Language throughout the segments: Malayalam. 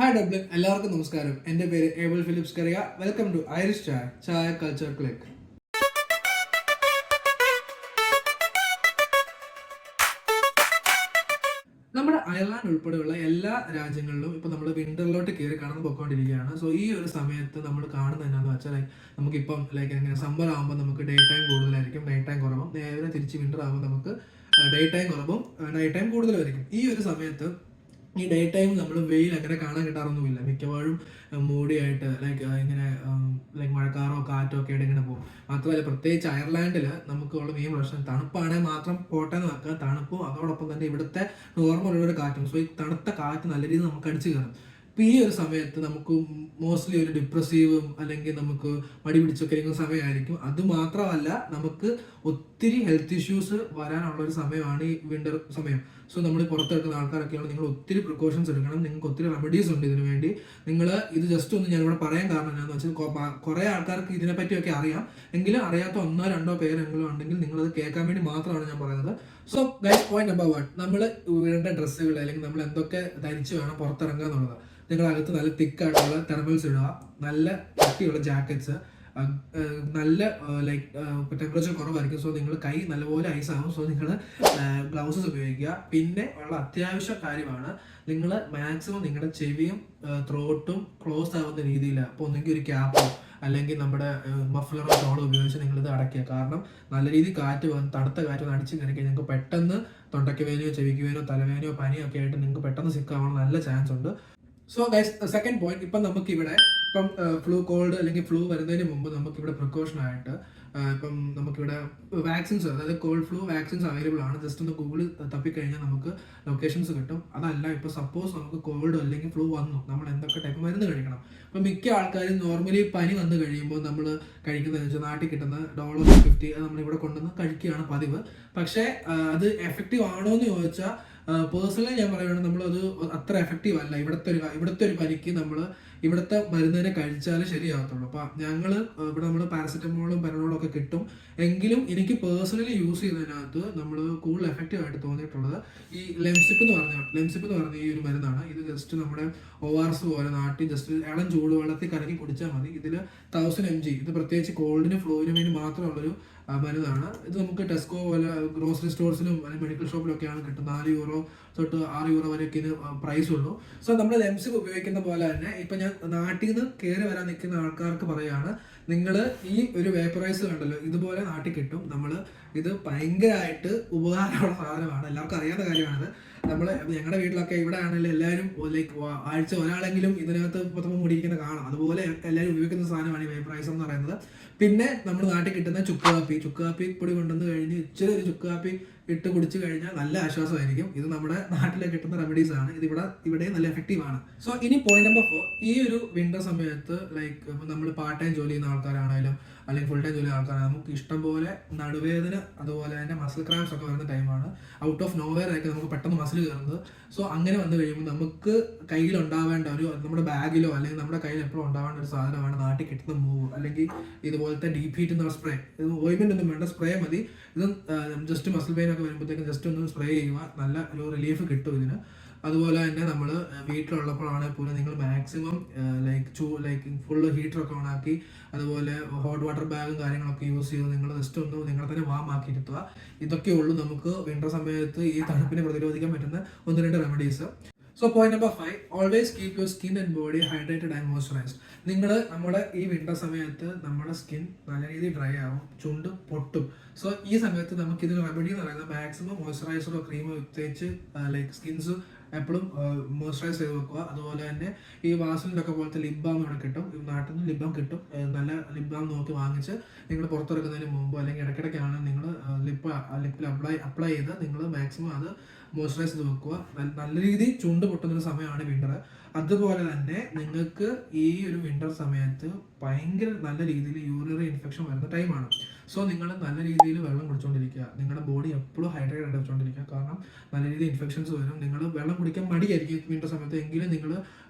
ഹായ് ഡബ്ലിൻ, എല്ലാവർക്കും നമസ്കാരം. എൻ്റെ പേര് able Philips Kariya. Welcome to Irish ചായ ചായ കൾച്ചർ ക്ലിക്ക്. നമ്മുടെ അയർലാൻഡ് ഉൾപ്പെടെയുള്ള എല്ലാ രാജ്യങ്ങളിലും ഇപ്പോൾ നമ്മൾ വിന്ററിലോട്ട് കയറി കടന്നു പോയിക്കൊണ്ടിരിക്കുകയാണ്. സോ ഈ ഒരു സമയത്ത് നമ്മൾ കാണുന്നത് എന്താണെന്ന് വെച്ചാൽ നമുക്കിപ്പം എങ്ങനെ സമ്മർ ആകുമ്പോൾ നമുക്ക് ഡേ ടൈം കൂടുതലായിരിക്കും, നൈറ്റ് ടൈം കുറവും. നേരെ തിരിച്ച് വിന്റർ ആകുമ്പോൾ നമുക്ക് ഡേ ടൈം കുറവും, നൈറ്റ് ടൈം കൂടുതലായിരിക്കും. ഈ ഒരു സമയത്ത് ഈ ഡേ ടൈം നമ്മൾ വെയിൽ അങ്ങനെ കാണാൻ കിട്ടാറൊന്നുമില്ല. മിക്കവാറും മൂടിയായിട്ട് മഴക്കാറോ കാറ്റോ ഒക്കെ ആയിട്ട് ഇങ്ങനെ പോകും. മാത്രമല്ല പ്രത്യേകിച്ച് അയർലാൻഡിൽ നമുക്കുള്ള മെയിൻ പ്രശ്നം തണുപ്പാണെങ്കിൽ മാത്രം പോട്ടെ എന്ന് വെക്കുക. തണുപ്പും അതോടൊപ്പം തന്നെ ഇവിടുത്തെ നോർമൽ കാറ്റും. സോ ഈ തണുത്ത കാറ്റ് നല്ല രീതിയിൽ നമുക്ക് അടിച്ചു കയറും. ഇപ്പം ഈ ഒരു സമയത്ത് നമുക്ക് മോസ്റ്റ്ലി ഒരു ഡിപ്രസീവും അല്ലെങ്കിൽ നമുക്ക് മടി പിടിച്ചൊക്കെ ഇരിക്കുന്ന സമയമായിരിക്കും. അതുമാത്രമല്ല നമുക്ക് ഒത്തിരി ഹെൽത്ത് ഇഷ്യൂസ് വരാനുള്ള ഒരു സമയമാണ് ഈ വിന്റർ സമയം. സോ നമ്മൾ പുറത്തെടുക്കുന്ന ആൾക്കാരൊക്കെയാണ്, നിങ്ങൾ ഒത്തിരി പ്രിക്കോഷൻസ് എടുക്കണം. നിങ്ങൾക്ക് ഒത്തിരി റെമഡീസ് ഉണ്ട് ഇതിനു വേണ്ടി. നിങ്ങൾ ഇത് ജസ്റ്റ് ഒന്ന് ഞാനിവിടെ പറയാൻ കാരണം എന്താണെന്ന് വെച്ചാൽ കുറേ ആൾക്കാർക്ക് ഇതിനെപ്പറ്റിയൊക്കെ അറിയാം, എങ്കിലും അറിയാത്ത ഒന്നോ രണ്ടോ പേരെങ്കിലും ഉണ്ടെങ്കിൽ നിങ്ങളത് കേൾക്കാൻ വേണ്ടി മാത്രമാണ് ഞാൻ പറയുന്നത്. സോ ഗൈസ്, പോയിന്റ് നമ്പർ 1, നമ്മൾ ഇടേണ്ട ഡ്രസ്സുകൾ അല്ലെങ്കിൽ നമ്മൾ എന്തൊക്കെ ധരിച്ച് വേണം പുറത്തിറങ്ങുക എന്നുള്ളത്. നിങ്ങളകത്ത് നല്ല തിക്കായിട്ടുള്ള തെർമൽസ് ഇടുക, നല്ല കട്ടിയുള്ള ജാക്കറ്റ്സ്, നല്ല ടെമ്പറേച്ചർ കുറവായിരിക്കും. സോ നിങ്ങൾ കൈ നല്ലപോലെ ഐസ് ആകും. സോ നിങ്ങൾ ഗ്ലൗസസ് ഉപയോഗിക്കുക. പിന്നെ ഉള്ള അത്യാവശ്യ കാര്യമാണ്, നിങ്ങൾ മാക്സിമം നിങ്ങളുടെ ചെവിയും ത്രോട്ടും ക്ലോസ് ആവുന്ന രീതിയിൽ അപ്പോൾ ഒന്നെങ്കിൽ ഒരു ക്യാപ്പോ അല്ലെങ്കിൽ നമ്മുടെ മഫ്ലറോ ഷോളോ ഉപയോഗിച്ച് നിങ്ങളിത് അടയ്ക്കുക. കാരണം നല്ല രീതിയിൽ കാറ്റ് തണുത്ത കാറ്റ് വന്ന് അടിച്ച് കയറി നിങ്ങൾക്ക് പെട്ടെന്ന് തൊണ്ടയ്ക്ക് വേനയോ ചെവിക്ക് വേനോ തലവേനയോ പനിയോ ഒക്കെ ആയിട്ട് നിങ്ങൾക്ക് പെട്ടെന്ന് സിക്കാവാൻ നല്ല ചാൻസ് ഉണ്ട്. സോ ഗൈസ്, സെക്കൻഡ് പോയിന്റ്, ഇപ്പം നമുക്കിവിടെ ഫ്ലൂ കോൾഡ് അല്ലെങ്കിൽ ഫ്ലൂ വരുന്നതിന് മുമ്പ് നമുക്കിവിടെ പ്രിക്കോഷൻ ആയിട്ട് ഇപ്പം നമുക്കിവിടെ വാക്സിൻസ്, അതായത് കോൾഡ് ഫ്ലൂ വാക്സിൻസ് അവൈലബിൾ ആണ്. ജസ്റ്റ് ഒന്ന് ഗൂഗിൾ തപ്പിക്കഴിഞ്ഞാൽ നമുക്ക് ലൊക്കേഷൻസ് കിട്ടും. അതല്ല, ഇപ്പോൾ സപ്പോസ് നമുക്ക് കോൾഡ് അല്ലെങ്കിൽ ഫ്ലൂ വന്നു, നമ്മൾ എന്തൊക്കെ ടൈപ്പ് മരുന്ന് കഴിക്കണം. ഇപ്പം മിക്ക ആൾക്കാരും നോർമലി പനി വന്നു കഴിയുമ്പോൾ നമ്മൾ കഴിക്കുന്നതെന്ന് വെച്ചാൽ നാട്ടിൽ കിട്ടുന്ന $50 അത് നമ്മളിവിടെ കൊണ്ടുവന്ന് കഴിക്കുകയാണ് പതിവ്. പക്ഷേ അത് എഫക്റ്റീവ് ആണോ എന്ന് ചോദിച്ചാൽ പേഴ്സണലി ഞാൻ പറയുകയാണെങ്കിൽ നമ്മളത് അത്ര എഫക്റ്റീവ് അല്ല. ഇവിടുത്തെ ഒരു പനിക്ക് നമ്മൾ ഇവിടുത്തെ മരുന്നിനെ കഴിച്ചാലേ ശരിയാകത്തുള്ളൂ. അപ്പം ഇവിടെ നമ്മൾ പാരസെറ്റമോളും പെനഡോളും ഒക്കെ കിട്ടും. എങ്കിലും എനിക്ക് പേഴ്സണലി യൂസ് ചെയ്യുന്നതിനകത്ത് നമ്മൾ കൂടുതൽ എഫക്റ്റീവ് ആയിട്ട് തോന്നിയിട്ടുള്ളത് ഈ ലെംസിപ്പ് എന്ന് പറഞ്ഞ ഈ ഒരു മരുന്നാണ്. ഇത് ജസ്റ്റ് നമ്മുടെ ORS പോലെ നാട്ടിൽ ജസ്റ്റ് ഇളം ചൂടുവെള്ളത്തിൽ കലക്കി കുടിച്ചാൽ മതി. ഇതിൽ 1000 mg, ഇത് പ്രത്യേകിച്ച് കോൾഡിനും ഫ്ലൂവിനും വേണ്ടി മാത്രമുള്ളൊരു മരുന്നാണ്. ഇത് നമുക്ക് ടെസ്കോ പോലെ ഗ്രോസറി സ്റ്റോഴ്സിലും അല്ലെങ്കിൽ മെഡിക്കൽ ഷോപ്പിലൊക്കെയാണ് കിട്ടുന്നത്. €4 തൊട്ട് €6 വരെയൊക്കെ ഇത് പ്രൈസ് ഉള്ളൂ. സോ നമ്മൾ ലെംസിപ്പ് ഉപയോഗിക്കുന്ന പോലെ തന്നെ ഇപ്പം ഞാൻ നാട്ടിൽ നിന്ന് കയറി വരാൻ നിൽക്കുന്ന ആൾക്കാർക്ക് പറയുകയാണ്, നിങ്ങൾ ഈ ഒരു വേപ്പറൈസ് കണ്ടല്ലോ, ഇതുപോലെ നാട്ടിൽ കിട്ടും. നമ്മൾ ഇത് ഭയങ്കരമായിട്ട് ഉപകാരമുള്ള സാധനമാണ്, എല്ലാവർക്കും അറിയാവുന്ന കാര്യമാണിത്. ഞങ്ങളുടെ വീട്ടിലൊക്കെ ഇവിടെ ആണെങ്കിലും എല്ലാവരും ആഴ്ച ഒരാളെങ്കിലും ഇതിനകത്ത് പുറത്ത് മുടിയിരിക്കുന്ന കാണാം. അതുപോലെ എല്ലാവരും ഉപയോഗിക്കുന്ന സാധനമാണ് ഈ വേപ്പറൈസർ എന്ന് പറയുന്നത്. പിന്നെ നമ്മുടെ നാട്ടിൽ കിട്ടുന്ന ചുക്കാപ്പി പൊടി കൊണ്ടുവന്ന് കഴിഞ്ഞ് ഇച്ചിരി ഒരു ചുക്കാപ്പി ഇട്ട് കുടിച്ചു കഴിഞ്ഞാൽ നല്ല ആശ്വാസമായിരിക്കും. ഇത് നമ്മുടെ നാട്ടിൽ കിട്ടുന്ന റെമഡീസ് ആണ്. ഇത് ഇവിടെ നല്ല എഫക്റ്റീവ് ആണ്. സോ ഇനി പോയിന്റ് നമ്പർ 4, ഈ ഒരു വിന്റർ സമയത്ത് നമ്മൾ പാർട്ട് ടൈം ജോലി ചെയ്യുന്ന ആൾക്കാരാണെങ്കിലും അല്ലെങ്കിൽ ഫുൾ ടൈം ജോലി ചെയ്യുന്ന ആൾക്കാരാണ്, നമുക്ക് ഇഷ്ടംപോലെ നടുവേദന അതുപോലെ തന്നെ മസിൽ ക്രാംസ് ഒക്കെ വരുന്ന ടൈമാണ്. ഔട്ട് ഓഫ് നോവെയർ ആയിരിക്കും നമുക്ക് പെട്ടെന്ന് മസിൽ കയറുന്നത്. സോ അങ്ങനെ വന്നു കഴിയുമ്പോൾ നമുക്ക് കയ്യിലുണ്ടാവേണ്ട നമ്മുടെ ബാഗിലോ അല്ലെങ്കിൽ നമ്മുടെ കയ്യിൽ എപ്പോഴും ഉണ്ടാവേണ്ട ഒരു സാധനമാണ് നാട്ടിൽ കിട്ടുന്ന മൂവ് അല്ലെങ്കിൽ ഇതുപോലത്തെ ഡീപ്പ് ഹീറ്റ് എന്ന സ്പ്രേ. ഇത് ഓയിൻമെന്റ് ഒന്നും വേണ്ട, സ്പ്രേ മതി. ഇത് ജസ്റ്റ് മസിൽ പെയിൻ ഒക്കെ വരുമ്പോഴത്തേക്കും ജസ്റ്റ് ഒന്ന് സ്പ്രേ ചെയ്യുക, നല്ല ഒരു റിലീഫ് കിട്ടും ഇതിന്. അതുപോലെ തന്നെ നമ്മൾ വീട്ടിലുള്ളപ്പോഴാണെങ്കിൽ പോലും നിങ്ങൾ മാക്സിമം ഫുള്ള് ഹീറ്ററൊക്കെ ഓണാക്കി അതുപോലെ ഹോട്ട് വാട്ടർ ബാഗും കാര്യങ്ങളൊക്കെ യൂസ് ചെയ്ത് നിങ്ങൾ ജസ്റ്റ് ഒന്ന് നിങ്ങളെ തന്നെ വാമാക്കി ഇരുത്തുക. ഇതൊക്കെ ഉള്ളൂ നമുക്ക് വിന്റർ സമയത്ത് ഈ തണുപ്പിനെ പ്രതിരോധിക്കാൻ പറ്റുന്ന 1-2 remedies. So point number 5, always keep your skin and body hydrated and moisturised. നമ്മുടെ ഈ വിന്റർ സമയത്ത് നമ്മുടെ സ്കിൻ നല്ല രീതിയിൽ ഡ്രൈ ആവും, ചുണ്ട് പൊട്ടും. സോ ഈ സമയത്ത് നമുക്ക് ഇതിന് റെമഡി എന്ന് പറയുന്നത് മാക്സിമം മോയ്സ്ചറൈസറോ ക്രീമോ തേച്ച് സ്കിൻസ് എപ്പോഴും മോയ്സ്ചറൈസ് ചെയ്ത് വെക്കുക. അതുപോലെ തന്നെ ഈ വാസലിൻ്റെ ഒക്കെ പോലത്തെ ലിപ് ബാം ഇവിടെ കിട്ടും, നാട്ടിൽ നിന്ന് ലിപ് ബാം കിട്ടും. നല്ല ലിപ് ബാം നോക്കി വാങ്ങിച്ച് നിങ്ങൾ പുറത്തിറക്കുന്നതിന് മുമ്പ് അല്ലെങ്കിൽ ഇടയ്ക്കിടയ്ക്കാണ് നിങ്ങൾ ലിപ്പിൽ അപ്ലൈ ചെയ്ത് നിങ്ങൾ മാക്സിമം അത് മോയ്സ്ചറൈസ് ചെയ്ത് വെക്കുക. നല്ല രീതിയിൽ ചുണ്ട് പൊട്ടുന്നൊരു സമയമാണ് വിന്റർ. അതുപോലെ തന്നെ നിങ്ങൾക്ക് ഈ ഒരു വിന്റർ സമയത്ത് ഭയങ്കര നല്ല രീതിയിൽ യൂറിനറി ഇൻഫെക്ഷൻ വരുന്ന ടൈമാണ്. സോ നിങ്ങൾ നല്ല രീതിയിൽ വെള്ളം കുടിച്ചുകൊണ്ടിരിക്കുക, നിങ്ങളുടെ ബോഡി എപ്പോഴും ഹൈഡ്രേറ്റ് ആയിട്ട് വെച്ചുകൊണ്ടിരിക്കുക. കാരണം നല്ല രീതിയിൽ ഇൻഫെക്ഷൻസ് വരും. നിങ്ങൾ വെള്ളം കുടിക്കാൻ മടിയായിരിക്കും വിന്റർ സമയത്ത്, എങ്കിലും നിങ്ങൾ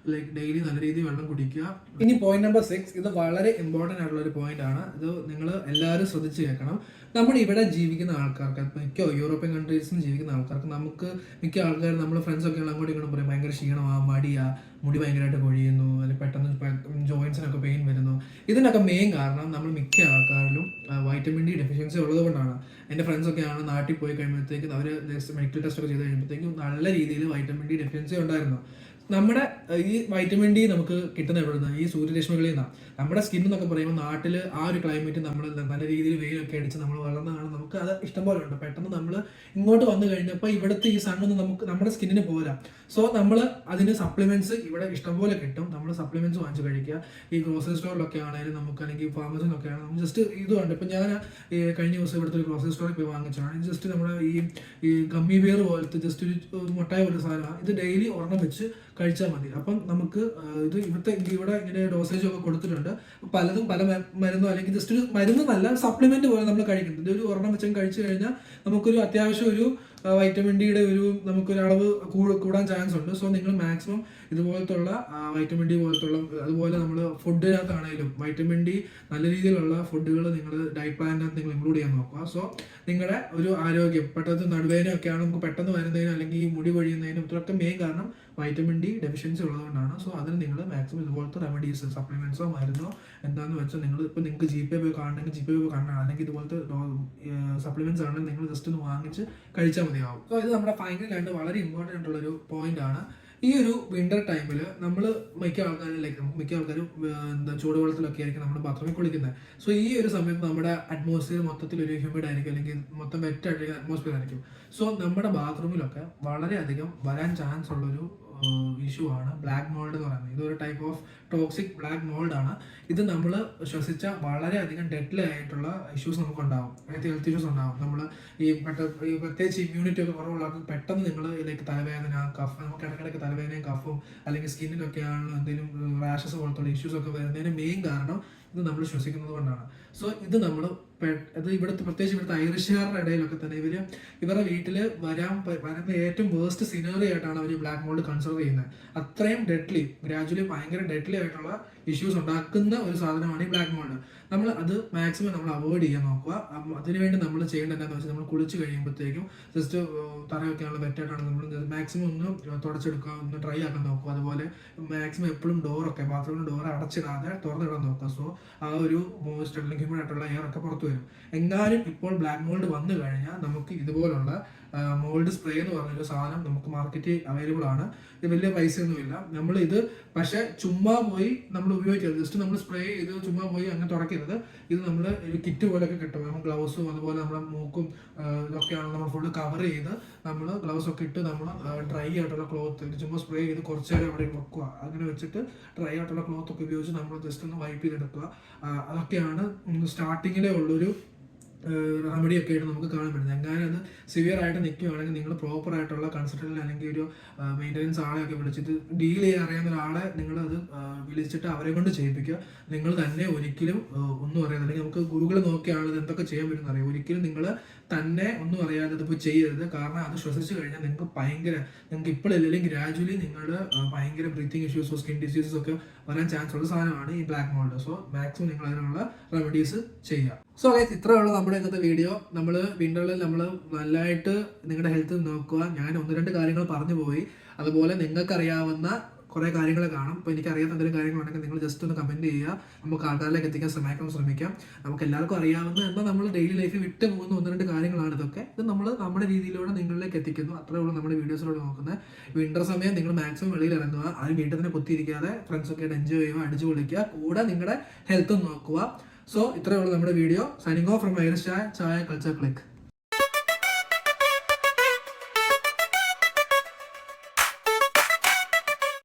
ഡെയിലി നല്ല രീതിയിൽ വെള്ളം കുടിക്കുക. ഇനി പോയിന്റ് നമ്പർ 6, ഇത് വളരെ ഇമ്പോർട്ടൻ്റ് ആയിട്ടുള്ള ഒരു പോയിന്റ് ആണ്. ഇത് നിങ്ങൾ എല്ലാവരും ശ്രദ്ധിച്ച് കേൾക്കണം. നമ്മുടെ ഇവിടെ ജീവിക്കുന്ന ആൾക്കാർക്ക്, മിക്ക യൂറോപ്യൻ കൺട്രീസിൽ ജീവിക്കുന്ന ആൾക്കാർക്ക്, നമുക്ക് മിക്ക ആൾക്കാർ നമ്മുടെ ഫ്രണ്ട്സൊക്കെ അങ്ങോട്ടും ഇങ്ങോട്ടും പറയും ഭയങ്കര ക്ഷീണമാ, മടിയാ, മുടി ഭയങ്കരമായിട്ട് കൊഴിയുന്നു, അല്ലെങ്കിൽ പെട്ടെന്ന് ജോയിൻസിനൊക്കെ പെയിൻ വരുന്നു. ഇതിനൊക്കെ മെയിൻ കാരണം നമ്മൾ മിക്ക ആൾക്കാരിലും വൈറ്റമിൻ ഡി ഡെഫിഷ്യൻസി ഉള്ളത് കൊണ്ടാണ്. എൻ്റെ ഫ്രണ്ട്സൊക്കെ ആണ് നാട്ടിൽ പോയി കഴിയുമ്പോഴത്തേക്കും അവർ മെഡിക്കൽ ടെസ്റ്റ് ഒക്കെ ചെയ്ത് കഴിയുമ്പോഴത്തേക്കും നല്ല രീതിയിൽ വൈറ്റമിൻ ഡി ഡെഫിഷ്യൻസി ഉണ്ടായിരുന്നു. നമ്മുടെ ഈ വൈറ്റമിൻ ഡി നമുക്ക് കിട്ടുന്ന എവിടെ നിന്ന്? ഈ സൂര്യരശ്മികളിൽ നിന്നാണ്. നമ്മുടെ സ്കിൻ എന്നൊക്കെ പറയുമ്പോൾ നാട്ടിൽ ആ ഒരു ക്ലൈമറ്റ് നമ്മൾ നല്ല രീതിയിൽ വെയിലൊക്കെ അടിച്ച് നമ്മൾ വളർന്നതാണ്, നമുക്ക് അത് ഇഷ്ടംപോലെ ഉണ്ട്. പെട്ടെന്ന് നമ്മൾ ഇങ്ങോട്ട് വന്നു കഴിഞ്ഞപ്പോൾ ഇവിടുത്തെ ഈ സണ്ണൊന്നും നമുക്ക് നമ്മുടെ സ്കിന്നിന് പോരാ. സോ നമ്മൾ അതിന് സപ്ലിമെന്റ്സ് ഇവിടെ ഇഷ്ടംപോലെ കിട്ടും. നമ്മൾ സപ്ലിമെന്റ്സ് വാങ്ങിച്ച് കഴിക്കുക. ഈ ഗ്രോസറി സ്റ്റോറിലൊക്കെ ആണെങ്കിലും നമുക്ക്, അല്ലെങ്കിൽ ഫാർമസിന്നൊക്കെ ആണെങ്കിലും നമുക്ക് ജസ്റ്റ് ഇതുണ്ട്. ഇപ്പം ഞാൻ കഴിഞ്ഞ ദിവസം ഇവിടുത്തെ ഒരു ഗ്രോസറി സ്റ്റോറിൽ പോയി വാങ്ങിച്ചാണ്. ജസ്റ്റ് നമ്മുടെ ഈ ഗമ്മി ബിയർ പോലത്തെ ജസ്റ്റ് ഒരു മുട്ടായ പോലെ സാധനമാണ്. ഇത് ഡെയിലി ഒരെണ്ണം വെച്ച് കഴിച്ചാൽ മതി. അപ്പം നമുക്ക് ഇത് ഇവിടെ ഇങ്ങനെ ഡോസേജ് ഒക്കെ കൊടുത്തിട്ടുണ്ട്. പലതും പല മരുന്നോ അല്ലെങ്കിൽ ജസ്റ്റ് ഒരു മരുന്നല്ല, സപ്ലിമെന്റ് പോലെ നമ്മൾ കഴിക്കുന്നത്. ഇതൊരു ഒരെണ്ണം വെച്ചും കഴിച്ചു കഴിഞ്ഞാൽ നമുക്കൊരു അത്യാവശ്യം ഒരു വൈറ്റമിൻ ഡിയുടെ ഒരു നമുക്കൊരു അളവ് കൂടാൻ ചാൻസ് ഉണ്ട്. സോ നിങ്ങൾ മാക്സിമം ഇതുപോലത്തുള്ള വൈറ്റമിൻ ഡി പോലത്തുള്ള, അതുപോലെ നമ്മൾ ഫുഡിനകത്താണെങ്കിലും വൈറ്റമിൻ ഡി നല്ല രീതിയിലുള്ള ഫുഡുകൾ നിങ്ങൾ ഡയറ്റ് പ്ലാനിനകത്ത് നിങ്ങൾ ഇൻക്ലൂഡ് ചെയ്യാൻ നോക്കുക. സോ നിങ്ങളുടെ ഒരു ആരോഗ്യം, പെട്ടെന്ന് നടുവേദനയൊക്കെയാണ് നമുക്ക് പെട്ടെന്ന് വരുന്നതിനും അല്ലെങ്കിൽ ഈ മുടി കൊഴിയുന്നതിനും ഇതൊക്കെ മെയിൻ കാരണം വൈറ്റമിൻ ഡി ഡെഫിഷ്യൻസി ഉള്ളതുകൊണ്ടാണ്. സോ അതിന് നിങ്ങൾ മാക്സിമം ഇതുപോലത്തെ റെമഡീസ്, സപ്ലിമെന്റ്സോ മരുന്നോ എന്താണെന്ന് വെച്ചാൽ നിങ്ങൾ ഇപ്പോൾ നിങ്ങൾക്ക് GP പോയി കാണണമെങ്കിൽ GP പോയി കാണണം, അല്ലെങ്കിൽ ഇതുപോലത്തെ സപ്ലിമെന്റ്സ് ആണെങ്കിൽ നിങ്ങൾ ജസ്റ്റ് ഒന്ന് വാങ്ങിച്ച് കഴിച്ചാൽ മതിയാവും. സോ ഇത് നമ്മുടെ ഫൈനലായിട്ട് വളരെ ഇമ്പോർട്ടൻ്റ് ആയിട്ടുള്ളൊരു പോയിന്റ് ആണ്. ഈ ഒരു വിന്റർ ടൈമിൽ നമ്മൾ മിക്ക ആൾക്കാരും ചൂടുവെള്ളത്തിലൊക്കെ ആയിരിക്കും നമ്മുടെ ബാത്റൂമിൽ കുളിക്കുന്നത്. സോ ഈ ഒരു സമയത്ത് നമ്മുടെ അറ്റ്മോസ്ഫിയർ മൊത്തത്തിൽ ഒരു ഹ്യൂമിഡ് ആയിരിക്കും, അല്ലെങ്കിൽ മൊത്തം വെറ്റായിട്ടിരിക്കുന്ന അറ്റ്മോസ്ഫിയർ ആയിരിക്കും. സോ നമ്മുടെ ബാത്റൂമിലൊക്കെ വളരെയധികം വരാൻ ചാൻസ് ഉള്ളൊരു ഇഷ്യൂ ആണ് ബ്ലാക്ക് മോൾഡ് എന്ന് പറയുന്നത്. ഇതൊരു type of toxic black mould ആണ്. ഇത് നമ്മൾ ശ്വസിച്ച വളരെയധികം ഡെഡ്ലി ആയിട്ടുള്ള ഇഷ്യൂസ് നമുക്കുണ്ടാവും, ഹെൽത്ത് ഇഷ്യൂസ് ഉണ്ടാവും. നമ്മൾ ഈ പ്രത്യേകിച്ച് ഇമ്മ്യൂണിറ്റി ഒക്കെ കുറവുള്ളവർക്ക് പെട്ടെന്ന് നിങ്ങൾ ഇതിലേക്ക് തലവേദന, കഫ്, നമുക്ക് ഇടയ്ക്കിടയ്ക്ക് തലവേദനയും കഫും അല്ലെങ്കിൽ സ്കിന്നിലൊക്കെ ആണെങ്കിലും എന്തെങ്കിലും റാഷസ് പോലത്തുള്ള ഇഷ്യൂസ് ഒക്കെ വരുന്നതിന് മെയിൻ കാരണം ഇത് നമ്മൾ ശ്വസിക്കുന്നത് കൊണ്ടാണ്. സോ ഇത് നമ്മൾ പ്രത്യേകിച്ച് ഇവിടുത്തെ ഐറിഷുകാരുടെ ഇടയിലൊക്കെ തന്നെ ഇവരുടെ വീട്ടിൽ വരുന്ന ഏറ്റവും വേസ്റ്റ് സിനറി ആയിട്ടാണ് അവർ ബ്ലാക്ക് മോൾഡ് കൺസിഡർ ചെയ്യുന്നത്. അത്രയും ഡെഡ്ലി, ഗ്രാജുവലി ഭയങ്കര ഡെഡ്ലി ആയിട്ടുള്ള ഇഷ്യൂസ് ഉണ്ടാക്കുന്ന ഒരു സാധനമാണ് ഈ ബ്ലാക്ക് മോൾഡ്. നമ്മൾ അത് മാക്സിമം നമ്മൾ അവോയ്ഡ് ചെയ്യാൻ നോക്കുക. അതിനുവേണ്ടി നമ്മൾ ചെയ്യേണ്ടത് എന്താണെന്ന് വെച്ചാൽ നമ്മൾ കുളിച്ച് കഴിയുമ്പോഴത്തേക്കും ജസ്റ്റ് തറയൊക്കെയാണ് വെറ്റായിട്ടാണ് നമ്മൾ മാക്സിമം ഒന്ന് തുടച്ചെടുക്കുക, ഒന്ന് ഡ്രൈ ആക്കാൻ നോക്കുക. അതുപോലെ മാക്സിമം എപ്പോഴും ബാത്റൂമിൻ്റെ ഡോർ അടച്ചിടാതെ തുറന്നിടാൻ നോക്കുക. സോ ആ ഒരു മോസ്റ്റ് അല്ലെങ്കിൽ ഹ്യൂമൻ ആയിട്ടുള്ള എയർ ഒക്കെ പുറത്തു വരും. എങ്ങാനും ഇപ്പോൾ ബ്ലാക്ക് മോൾഡ് വന്നു കഴിഞ്ഞാൽ നമുക്ക് ഇതുപോലുള്ള മോൾഡ് സ്പ്രേ എന്ന് പറഞ്ഞൊരു സാധനം നമുക്ക് മാർക്കറ്റിൽ അവൈലബിൾ ആണ്. ഇത് വലിയ പൈസയൊന്നുമില്ല. നമ്മൾ ഇത് പക്ഷെ ചുമ്മാ പോയി നമ്മൾ ഉപയോഗിക്കരുത്. ജസ്റ്റ് നമ്മൾ സ്പ്രേ ചെയ്ത് ചുമ്മാ പോയി അങ്ങനെ തുറക്കരുത്. ഇത് നമ്മൾ ഒരു കിറ്റ് പോലെയൊക്കെ കിട്ടും. നമ്മൾ ഗ്ലൗസും അതുപോലെ നമ്മുടെ മൂക്കും ഇതൊക്കെയാണ് നമ്മൾ ഫുള്ള് കവർ ചെയ്ത് നമ്മൾ ഗ്ലൗസ് ഒക്കെ ഇട്ട് നമ്മൾ ഡ്രൈ ആയിട്ടുള്ള ക്ലോത്ത് ചുമ്മാ സ്പ്രേ ചെയ്ത് കുറച്ച് നേരം അവിടെ വെക്കുക. അങ്ങനെ വെച്ചിട്ട് ഡ്രൈ ആയിട്ടുള്ള ക്ലോത്ത് ഒക്കെ ഉപയോഗിച്ച് നമ്മൾ ജസ്റ്റ് ഒന്ന് വൈപ്പ് ചെയ്തെടുക്കുക. അതൊക്കെയാണ് സ്റ്റാർട്ടിങ്ങിലെ ഉള്ളൊരു റെമഡി ഒക്കെ ആയിട്ട് നമുക്ക് കാണാൻ പറ്റുന്നത്. എങ്ങാനും അത് സിവിയർ ആയിട്ട് നിൽക്കുകയാണെങ്കിൽ നിങ്ങൾ പ്രോപ്പർ ആയിട്ടുള്ള കൺസൾട്ടൻ്റ് അല്ലെങ്കിൽ ഒരു മെയിൻ്റനൻസ് ആളെയൊക്കെ വിളിച്ചിട്ട് ഡീൽ ചെയ്യാൻ അറിയാവുന്ന ഒരാളെ നിങ്ങളത് വിളിച്ചിട്ട് അവരെ കൊണ്ട് ചെയ്യിപ്പിക്കുക. നിങ്ങൾ തന്നെ ഒരിക്കലും ഒന്നും അറിയാതെ, അല്ലെങ്കിൽ നമുക്ക് ഗൂഗിളിൽ നോക്കിയാണ് ഇത് എന്തൊക്കെ ചെയ്യാൻ പറ്റുമെന്ന് അറിയാം. ഒരിക്കലും നിങ്ങൾ തന്നെ ഒന്നും അറിയാതെ ഇതിപ്പോൾ ചെയ്യരുത്. കാരണം അത് ശ്വസിച്ച് കഴിഞ്ഞാൽ നിങ്ങൾക്ക് ഇപ്പോഴില്ലെങ്കിൽ ഗ്രാജുവലി നിങ്ങളുടെ ഭയങ്കര ബ്രീത്തിങ് ഇഷ്യൂസോ സ്കിൻ ഡിസീസസ് ഒക്കെ വരാൻ ചാൻസ് ഉള്ള സാധനമാണ് ഈ ബ്ലാക്ക് മോൾഡ്. സോ മാക്സിമം നിങ്ങൾ അതിനുള്ള റെമഡീസ് ചെയ്യുക. സോ ഗൈസ്, ഇത്രയേ ഉള്ളൂ നമ്മുടെ ഇന്നത്തെ വീഡിയോ. നമ്മൾ വിന്ററിൽ നമ്മൾ നല്ലതായിട്ട് നിങ്ങളുടെ ഹെൽത്ത് നോക്കുക. ഞാൻ 1-2 കാര്യങ്ങൾ പറഞ്ഞു പോയി. അതുപോലെ നിങ്ങൾക്കറിയാവുന്ന കുറേ കാര്യങ്ങൾ കാണും. ഇപ്പോൾ എനിക്കറിയാത്ത എന്തെങ്കിലും കാര്യങ്ങളുണ്ടെങ്കിൽ നിങ്ങൾ ജസ്റ്റ് ഒന്ന് കമൻറ്റ് ചെയ്യുക. നമുക്ക് ആൾക്കാരിലേക്ക് എത്തിക്കാൻ ശ്രമിക്കാം. നമുക്ക് എല്ലാവർക്കും അറിയാവുന്ന എന്നാൽ നമ്മൾ ഡെയിലി ലൈഫിൽ വിട്ട് പോകുന്ന 1-2 കാര്യങ്ങളാണ് ഇതൊക്കെ. ഇത് നമ്മൾ നമ്മുടെ രീതിയിലൂടെ നിങ്ങളിലേക്ക് എത്തിക്കുന്നു. അത്രേ ഉള്ളൂ നമ്മുടെ വീഡിയോസിലൂടെ നോക്കുന്നത്. വിന്റർ സമയം നിങ്ങൾ മാക്സിമം വെളിയിൽ ഇറങ്ങുക. ആരും വീട്ടിൽ തന്നെ കുത്തിയിരിക്കാതെ ഫ്രണ്ട്സൊക്കെ ആയിട്ട് എൻജോയ് ചെയ്യുക, അടിച്ചു പൊളിക്കുക, കൂടെ നിങ്ങളുടെ ഹെൽത്തും നോക്കുക. സോ ഇത്രയേ ഉള്ളൂ നമ്മുടെ video. Signing off from Irish ചായ കൾച്ചർ ക്ലിക്ക്.